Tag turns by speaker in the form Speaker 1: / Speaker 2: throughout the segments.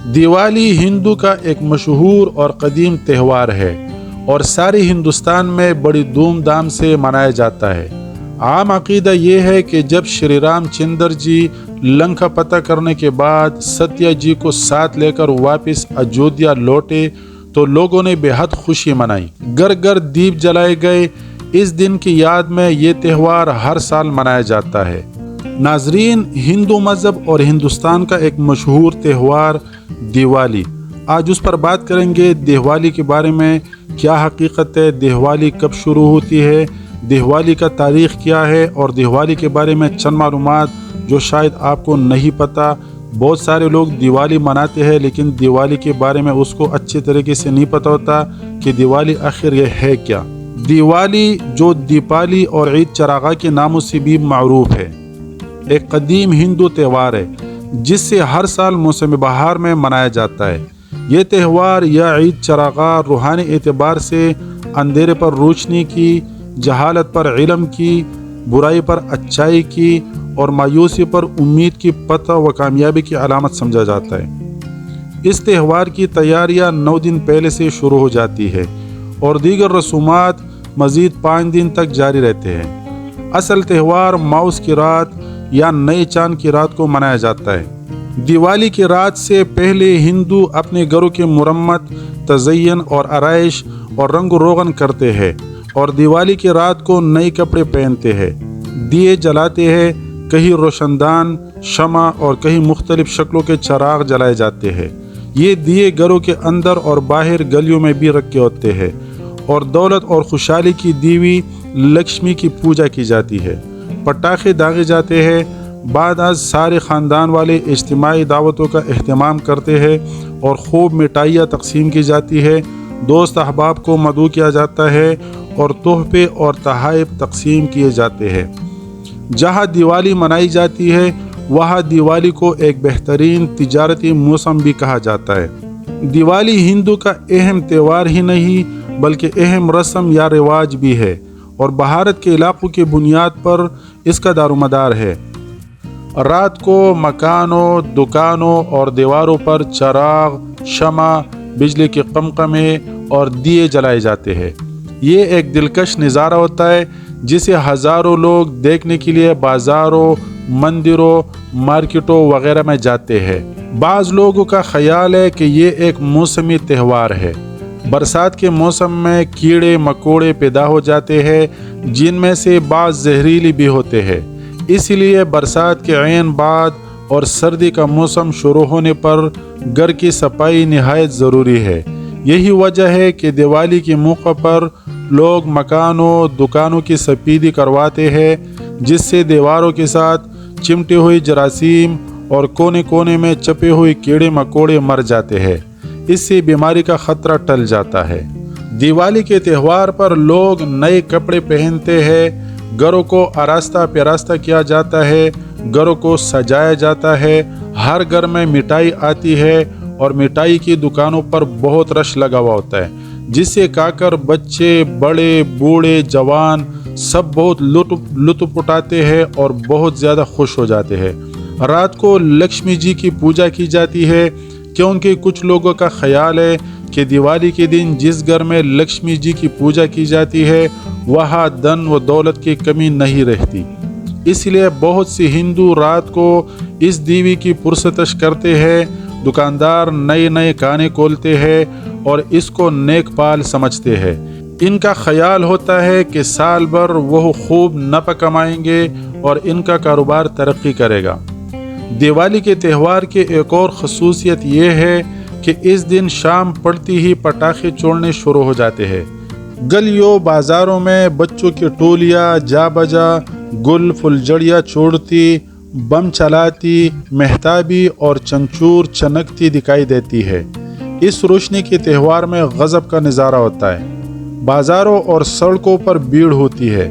Speaker 1: دیوالی ہندو کا ایک مشہور اور قدیم تہوار ہے اور سارے ہندوستان میں بڑی دھوم دھام سے منایا جاتا ہے۔ عام عقیدہ یہ ہے کہ جب شری رام چندر جی لنکا فتح کرنے کے بعد ستیہ جی کو ساتھ لے کر واپس اجودھیا لوٹے تو لوگوں نے بے حد خوشی منائی، گھر گھر دیپ جلائے گئے۔ اس دن کی یاد میں یہ تہوار ہر سال منایا جاتا ہے۔ ناظرین، ہندو مذہب اور ہندوستان کا ایک مشہور تہوار دیوالی، آج اس پر بات کریں گے۔ دیوالی کے بارے میں کیا حقیقت ہے، دیوالی کب شروع ہوتی ہے، دیوالی کا تاریخ کیا ہے، اور دیوالی کے بارے میں چند معلومات جو شاید آپ کو نہیں پتہ۔ بہت سارے لوگ دیوالی مناتے ہیں لیکن دیوالی کے بارے میں اس کو اچھے طریقے سے نہیں پتہ ہوتا کہ دیوالی آخر یہ ہے کیا۔ دیوالی جو دیپالی اور عید چراغاں کے ناموں سے بھی معروف ہے، ایک قدیم ہندو تہوار ہے جس سے ہر سال موسم بہار میں منایا جاتا ہے۔ یہ تہوار یا عید چراغاں روحانی اعتبار سے اندھیرے پر روشنی کی، جہالت پر علم کی، برائی پر اچھائی کی اور مایوسی پر امید کی فتح و کامیابی کی علامت سمجھا جاتا ہے۔ اس تہوار کی تیاریاں 9 دن پہلے سے شروع ہو جاتی ہے اور دیگر رسومات مزید 5 دن تک جاری رہتے ہیں۔ اصل تہوار ماؤس کی رات یا نئے چاند کی رات کو منایا جاتا ہے۔ دیوالی کی رات سے پہلے ہندو اپنے گھروں کی مرمت، تزئین اور آرائش اور رنگ و روغن کرتے ہیں اور دیوالی کی رات کو نئے کپڑے پہنتے ہیں، دیے جلاتے ہیں، کہیں روشن دان، شمع اور کہیں مختلف شکلوں کے چراغ جلائے جاتے ہیں۔ یہ دیے گھروں کے اندر اور باہر گلیوں میں بھی رکھے ہوتے ہیں اور دولت اور خوشحالی کی دیوی لکشمی کی پوجا کی جاتی ہے۔ پٹاخے داغے جاتے ہیں۔ بعد از سارے خاندان والے اجتماعی دعوتوں کا اہتمام کرتے ہیں اور خوب مٹھائیاں تقسیم کی جاتی ہے، دوست احباب کو مدعو کیا جاتا ہے اور تحفے اور تحائف تقسیم کیے جاتے ہیں۔ جہاں دیوالی منائی جاتی ہے وہاں دیوالی کو ایک بہترین تجارتی موسم بھی کہا جاتا ہے۔ دیوالی ہندو کا اہم تہوار ہی نہیں بلکہ اہم رسم یا رواج بھی ہے اور بھارت کے علاقوں کی بنیاد پر اس کا دار و مدار ہے۔ رات کو مکانوں، دکانوں اور دیواروں پر چراغ، شمع، بجلی کے قمقمے اور دیے جلائے جاتے ہیں۔ یہ ایک دلکش نظارہ ہوتا ہے جسے ہزاروں لوگ دیکھنے کے لیے بازاروں، مندروں، مارکیٹوں وغیرہ میں جاتے ہیں۔ بعض لوگوں کا خیال ہے کہ یہ ایک موسمی تہوار ہے۔ برسات کے موسم میں کیڑے مکوڑے پیدا ہو جاتے ہیں جن میں سے بعض زہریلی بھی ہوتے ہیں، اسی لیے برسات کے عین بعد اور سردی کا موسم شروع ہونے پر گھر کی صفائی نہایت ضروری ہے۔ یہی وجہ ہے کہ دیوالی کے موقع پر لوگ مکانوں، دکانوں کی سفیدی کرواتے ہیں جس سے دیواروں کے ساتھ چمٹے ہوئے جراثیم اور کونے کونے میں چھپے ہوئے کیڑے مکوڑے مر جاتے ہیں۔ اس سے بیماری کا خطرہ ٹل جاتا ہے۔ دیوالی کے تہوار پر لوگ نئے کپڑے پہنتے ہیں، گھروں کو آراستہ پیراستہ کیا جاتا ہے، گھروں کو سجایا جاتا ہے، ہر گھر میں مٹھائی آتی ہے اور مٹھائی کی دکانوں پر بہت رش لگا ہوا ہوتا ہے جس سے کھا کر بچے، بڑے، بوڑھے، جوان سب بہت لطف اٹھاتے ہیں اور بہت زیادہ خوش ہو جاتے ہیں۔ رات کو لکشمی جی کی پوجا کی جاتی ہے کیونکہ کچھ لوگوں کا خیال ہے کہ دیوالی کے دن جس گھر میں لکشمی جی کی پوجا کی جاتی ہے وہاں دھن و دولت کی کمی نہیں رہتی۔ اس لیے بہت سے ہندو رات کو اس دیوی کی پرستش کرتے ہیں۔ دکاندار نئے نئے کھانے کھولتے ہیں اور اس کو نیک پال سمجھتے ہیں۔ ان کا خیال ہوتا ہے کہ سال بھر وہ خوب نفع کمائیں گے اور ان کا کاروبار ترقی کرے گا۔ دیوالی کے تہوار کی ایک اور خصوصیت یہ ہے کہ اس دن شام پڑتی ہی پٹاخے چھوڑنے شروع ہو جاتے ہیں۔ گلیوں بازاروں میں بچوں کی ٹولیاں جا بجا گل پھلجھڑیاں چھوڑتی، بم چلاتی، مہتابی اور چنچور چنکتی دکھائی دیتی ہے۔ اس روشنی کے تہوار میں غضب کا نظارہ ہوتا ہے۔ بازاروں اور سڑکوں پر بھیڑ ہوتی ہے،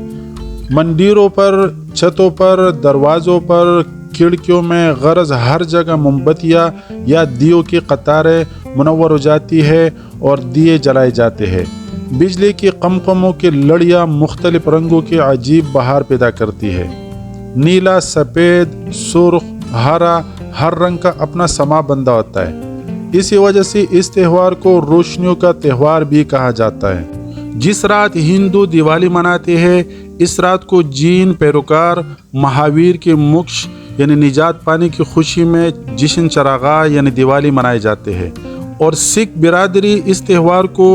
Speaker 1: مندروں پر، چھتوں پر، دروازوں پر، کھڑکیوں میں، غرض ہر جگہ موم بتیاں یا دیوں کی قطاریں منور ہو جاتی ہے اور دیے جلائے جاتے ہیں۔ بجلی کی قمقموں کی لڑیاں مختلف رنگوں کی عجیب بہار پیدا کرتی ہے۔ نیلا، سفید، سرخ، ہرا، ہر رنگ کا اپنا سما بندہ ہوتا ہے۔ اسی وجہ سے اس تہوار کو روشنیوں کا تہوار بھی کہا جاتا ہے۔ جس رات ہندو دیوالی مناتے ہیں اس رات کو جین پیروکار مہاویر کے موکش یعنی نجات پانے کی خوشی میں جشن چراغاہ یعنی دیوالی منائے جاتے ہیں، اور سکھ برادری اس تہوار کو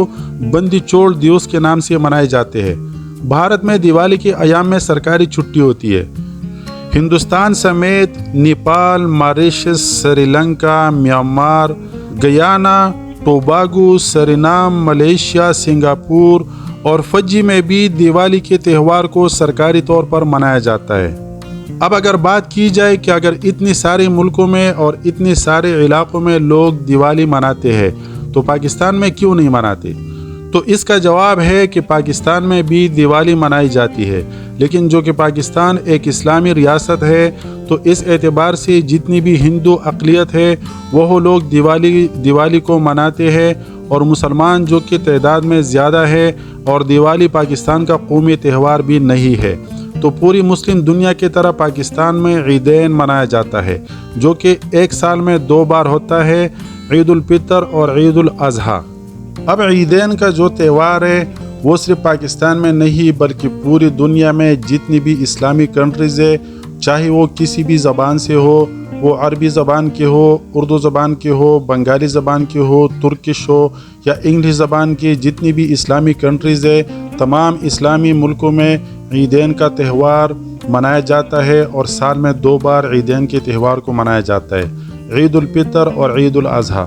Speaker 1: بندی چوڑ دیوس کے نام سے منائے جاتے ہیں۔ بھارت میں دیوالی کے ایام میں سرکاری چھٹی ہوتی ہے۔ ہندوستان سمیت Nepal, Mauritius, Sri Lanka, Myanmar, Guyana, Tobago, Suriname, Malaysia, Singapore اور فجی میں بھی دیوالی کے تہوار کو سرکاری طور پر منایا جاتا ہے۔ اب اگر بات کی جائے کہ اگر اتنی سارے ملکوں میں اور اتنے سارے علاقوں میں لوگ دیوالی مناتے ہیں تو پاکستان میں کیوں نہیں مناتے؟ تو اس کا جواب ہے کہ پاکستان میں بھی دیوالی منائی جاتی ہے، لیکن جو کہ پاکستان ایک اسلامی ریاست ہے تو اس اعتبار سے جتنی بھی ہندو اقلیت ہے وہ لوگ دیوالی کو مناتے ہیں، اور مسلمان جو کہ تعداد میں زیادہ ہے اور دیوالی پاکستان کا قومی تہوار بھی نہیں ہے، تو پوری مسلم دنیا کی طرح پاکستان میں عیدین منایا جاتا ہے جو کہ ایک سال میں 2 بار ہوتا ہے، عید الفطر اور عید الاضحیٰ۔ اب عیدین کا جو تہوار ہے وہ صرف پاکستان میں نہیں بلکہ پوری دنیا میں جتنی بھی اسلامی کنٹریز ہے، چاہے وہ کسی بھی زبان سے ہو، وہ عربی زبان کے ہو، اردو زبان کے ہو، بنگالی زبان کے ہو، ترکش ہو یا انگلش زبان کی جتنی بھی اسلامی کنٹریز ہے، تمام اسلامی ملکوں میں عیدین کا تہوار منایا جاتا ہے، اور سال میں 2 بار عیدین کے تہوار کو منایا جاتا ہے، عید الفطر اور عید الاضحیٰ،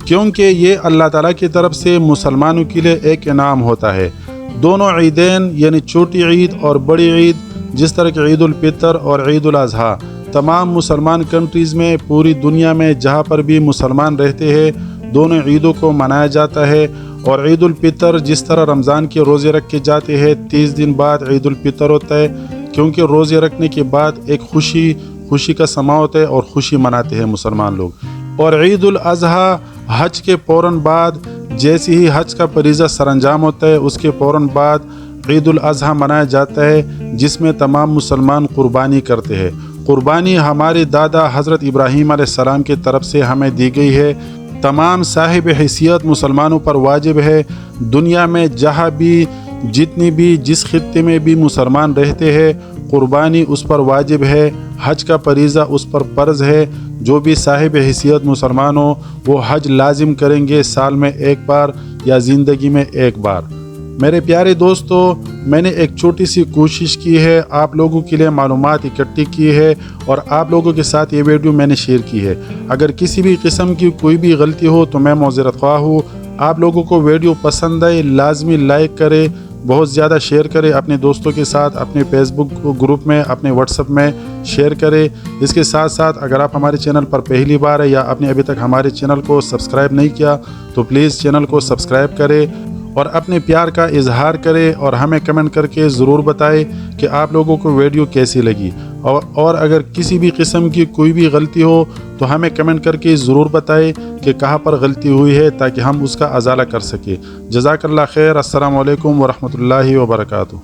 Speaker 1: کیونکہ یہ اللہ تعالیٰ کی طرف سے مسلمانوں کے لیے ایک انعام ہوتا ہے۔ دونوں عیدین یعنی چھوٹی عید اور بڑی عید، جس طرح کہ عید الفطر اور عید الاضحیٰ، تمام مسلمان کنٹریز میں پوری دنیا میں جہاں پر بھی مسلمان رہتے ہیں دونوں عیدوں کو منایا جاتا ہے۔ اور عید الفطر جس طرح رمضان کے روزے رکھ کے جاتے ہیں 30 دن بعد عید الفطر ہوتا ہے، کیونکہ روزے رکھنے کے بعد ایک خوشی کا سما ہوتا ہے اور خوشی مناتے ہیں مسلمان لوگ۔ اور عید الاضحیٰ حج کے فوراً بعد، جیسے ہی حج کا فریضہ سر انجام ہوتا ہے اس کے فوراً بعد عید الاضحیٰ منایا جاتا ہے، جس میں تمام مسلمان قربانی کرتے ہیں۔ قربانی ہمارے دادا حضرت ابراہیم علیہ السلام کی طرف سے ہمیں دی گئی ہے، تمام صاحب حیثیت مسلمانوں پر واجب ہے۔ دنیا میں جہاں بھی جس خطے میں بھی مسلمان رہتے ہیں قربانی اس پر واجب ہے، حج کا فریضہ اس پر فرض ہے۔ جو بھی صاحب حیثیت مسلمان ہو وہ حج لازم کریں گے، سال میں 1 بار یا زندگی میں 1 بار۔ میرے پیارے دوستو، میں نے ایک چھوٹی سی کوشش کی ہے، آپ لوگوں کے لیے معلومات اکٹھی کی ہے اور آپ لوگوں کے ساتھ یہ ویڈیو میں نے شیئر کی ہے۔ اگر کسی بھی قسم کی کوئی بھی غلطی ہو تو میں معذرت خواہ ہوں۔ آپ لوگوں کو ویڈیو پسند آئے لازمی لائک کرے، بہت زیادہ شیئر کرے اپنے دوستوں کے ساتھ، اپنے فیس بک گروپ میں، اپنے واٹس ایپ میں شیئر کرے۔ اس کے ساتھ ساتھ اگر آپ ہمارے چینل پر پہلی بار ہے یا آپ نے ابھی تک ہمارے چینل کو سبسکرائب نہیں کیا تو پلیز چینل کو سبسکرائب کرے اور اپنے پیار کا اظہار کرے، اور ہمیں کمنٹ کر کے ضرور بتائے کہ آپ لوگوں کو ویڈیو کیسی لگی، اور اگر کسی بھی قسم کی کوئی بھی غلطی ہو تو ہمیں کمنٹ کر کے ضرور بتائے کہ کہاں پر غلطی ہوئی ہے تاکہ ہم اس کا ازالہ کر سکیں۔ جزاک اللہ خیر۔ السلام علیکم ورحمۃ اللہ وبرکاتہ۔